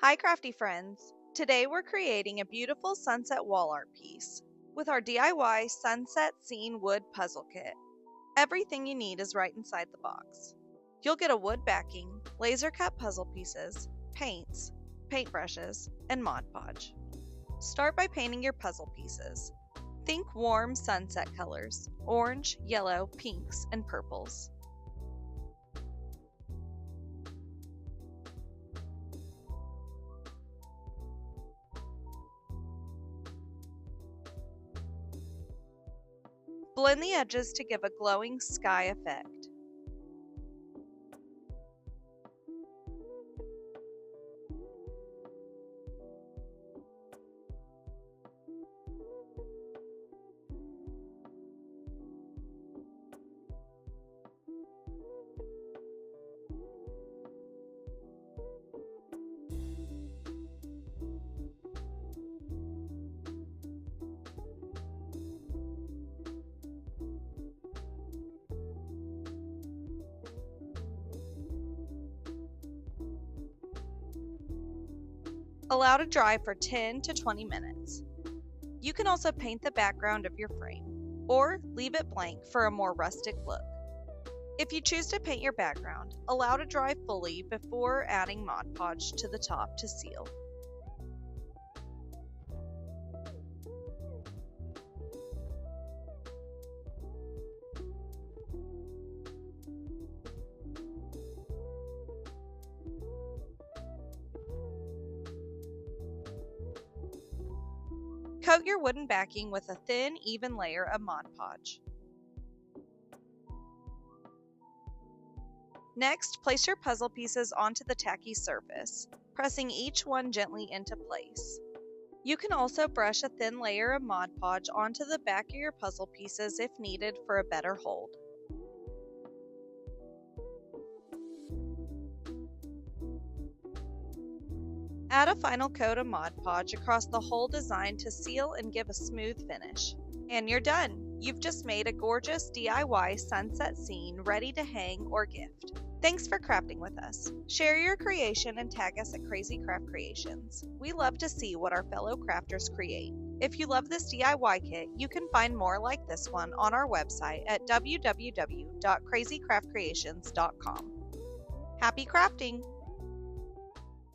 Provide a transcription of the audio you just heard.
Hi crafty friends! Today we're creating a beautiful sunset wall art piece with our DIY sunset scene wood puzzle kit. Everything you need is right inside the box. You'll get a wood backing, laser cut puzzle pieces, paints, paintbrushes, and Mod Podge. Start by painting your puzzle pieces. Think warm sunset colors, orange, yellow, pinks, and purples. Blend the edges to give a glowing sky effect. Allow to dry for 10 to 20 minutes. You can also paint the background of your frame, or leave it blank for a more rustic look. If you choose to paint your background, allow to dry fully before adding Mod Podge to the top to seal. Coat your wooden backing with a thin, even layer of Mod Podge. Next, place your puzzle pieces onto the tacky surface, pressing each one gently into place. You can also brush a thin layer of Mod Podge onto the back of your puzzle pieces if needed for a better hold. Add a final coat of Mod Podge across the whole design to seal and give a smooth finish. And you're done! You've just made a gorgeous DIY sunset scene ready to hang or gift. Thanks for crafting with us. Share your creation and tag us at Crazy Craft Creations. We love to see what our fellow crafters create. If you love this DIY kit, you can find more like this one on our website at www.crazycraftcreations.com. Happy crafting!